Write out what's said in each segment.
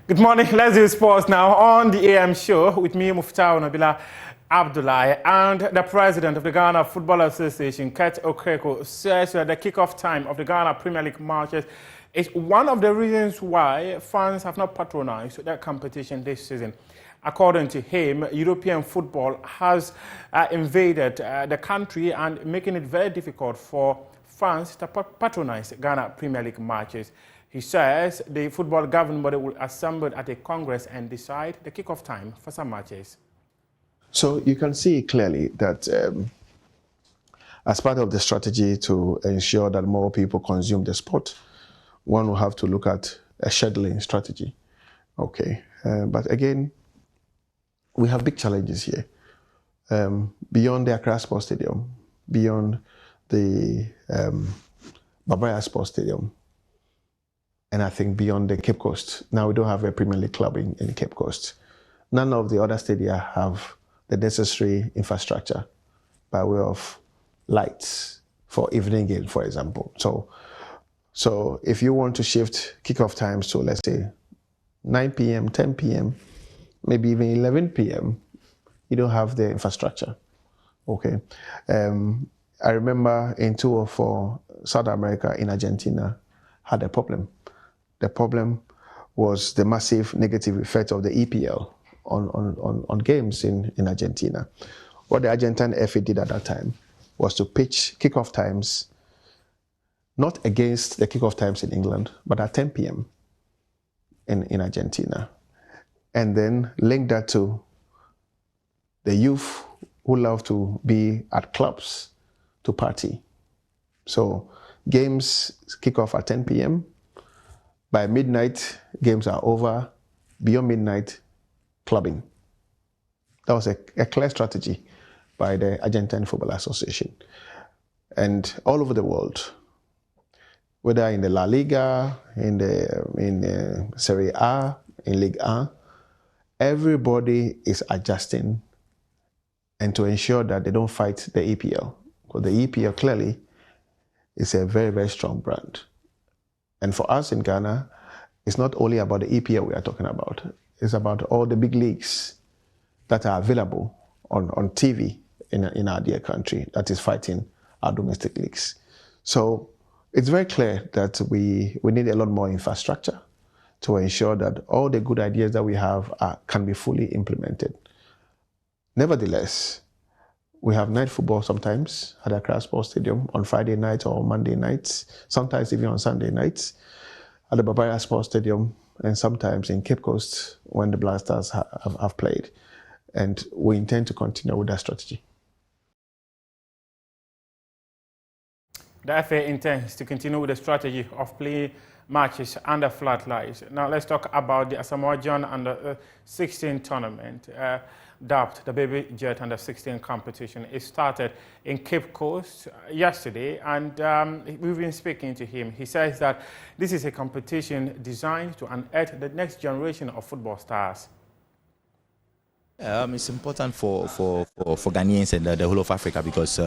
Good morning. Let's do sports now on the AM show with me, Muftau Nabila Abdullahi, and the president of the Ghana Football Association, Okraku, says that the kickoff time of the Ghana Premier League matches is one of the reasons why fans have not patronized that competition this season. According to him, European football has invaded the country and making it very difficult for fans to patronize Ghana Premier League matches. He says the football governing body will assemble at a congress and decide the kickoff time for some matches. So you can see clearly that as part of the strategy to ensure that more people consume the sport, one will have to look at a scheduling strategy. Okay, but again, we have big challenges here. Beyond the Accra Sports Stadium, beyond the Babaya Sports Stadium, and I think beyond the Cape Coast. Now we don't have a Premier League club in Cape Coast. None of the other stadia have the necessary infrastructure by way of lights for evening games, for example. So if you want to shift kickoff times to, let's say, 9 p.m., 10 p.m., maybe even 11 p.m., you don't have the infrastructure. Okay. I remember in 2004, South America in Argentina had a problem. The problem was the massive negative effect of the EPL on games in Argentina. What the Argentine FA did at that time was to pitch kickoff times not against the kickoff times in England, but at 10 p.m. in Argentina. And then link that to the youth who love to be at clubs to party. So games kick off at 10 p.m. By midnight, games are over. Beyond midnight, clubbing. That was a clear strategy by the Argentine Football Association. And all over the world, whether in the La Liga, in Serie A, in Ligue 1, everybody is adjusting and to ensure that they don't fight the EPL. Because the EPL clearly is a very, very strong brand. And for us in Ghana, it's not only about the EPL we are talking about. It's about all the big leagues that are available on TV in our dear country that is fighting our domestic leagues. So it's very clear that we need a lot more infrastructure to ensure that all the good ideas that we have can be fully implemented. Nevertheless, we have night football sometimes at Accra Sports Stadium on Friday nights or Monday nights, sometimes even on Sunday nights at the Babaya Sports Stadium, and sometimes in Cape Coast when the Black Stars have played. And we intend to continue with that strategy. The FA intends to continue with the strategy of playing matches under floodlights. Now let's talk about the Asamoah Gyan Under-16 tournament, dubbed the Baby Jet Under-16 competition. It started in Cape Coast yesterday, and we've been speaking to him. He says that this is a competition designed to unearth the next generation of football stars. It's important for Ghanaians and the whole of Africa because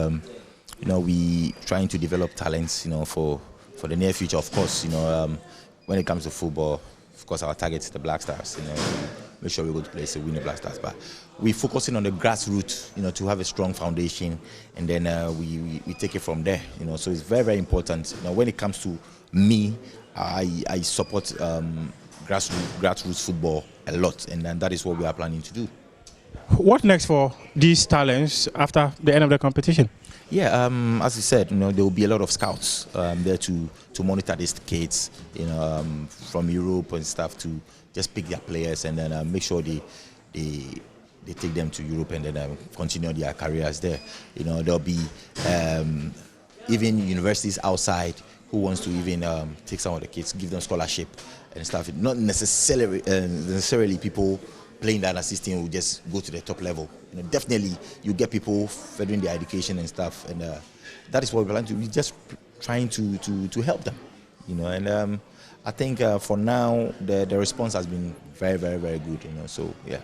we trying to develop talents, for the near future. Of course, when it comes to football, of course, our target is the Black Stars. Make sure we go to place to win the Black Stars. But we're focusing on the grassroots, to have a strong foundation, and then we take it from there. So it's very, very important. When it comes to me, I support grassroots football a lot, and that is what we are planning to do. What next for these talents after the end of the competition? Yeah, as you said, there will be a lot of scouts there to monitor these kids, from Europe and stuff, to just pick their players and then make sure they take them to Europe and then continue their careers there. There'll be even universities outside who wants to even take some of the kids, give them scholarship and stuff. Not necessarily people playing that assistant will just go to the top level. Definitely you get people furthering their education and stuff, and that is what we're planning to. We're just trying to help them, and I think for now the response has been very, very, very good, so yeah.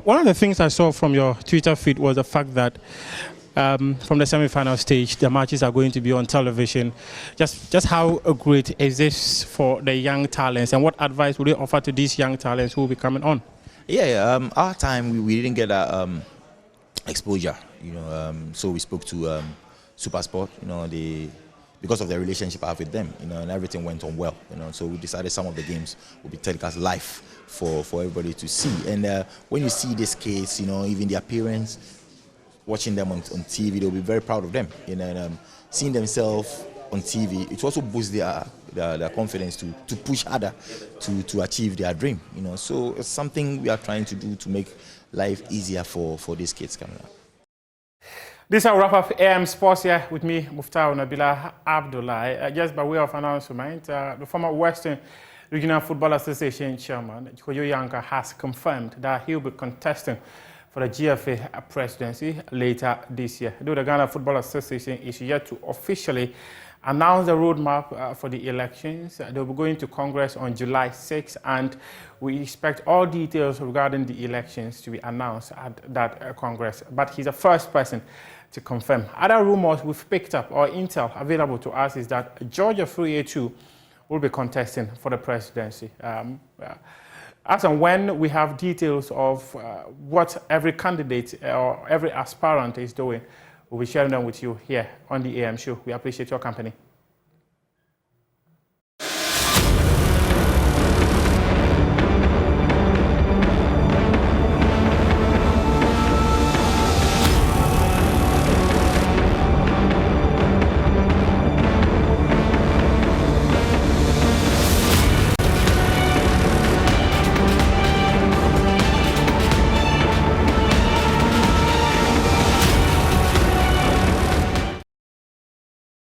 One of the things I saw from your Twitter feed was the fact that from the semi-final stage. The matches are going to be on television. Just how great is this for the young talents, and what advice would you offer to these young talents who will be coming on? Yeah, our time we didn't get that exposure, so we spoke to SuperSport, because of the relationship I have with them, and everything went on well, so we decided some of the games will be telecast live for everybody to see. And when you see this case, even their parents watching them on TV, they'll be very proud of them, and seeing themselves on TV, it also boosts their confidence to push harder to achieve their dream, so it's something we are trying to do to make life easier for these kids coming up. This is our wrap up AM Sports here with me, Muftau Nabila Abdullah. Just by way of announcement, the former Western Regional Football Association chairman, Koyo Yanka, has confirmed that he'll be contesting for the GFA presidency later this year. Though the Ghana Football Association is yet to officially announce the roadmap for the elections. They'll be going to Congress on July 6th, and we expect all details regarding the elections to be announced at that Congress. But he's the first person to confirm. Other rumors we've picked up, or intel available to us, is that Georgia Fruye too will be contesting for the presidency. As and when we have details of what every candidate or every aspirant is doing, we'll be sharing them with you here on the AM show. We appreciate your company.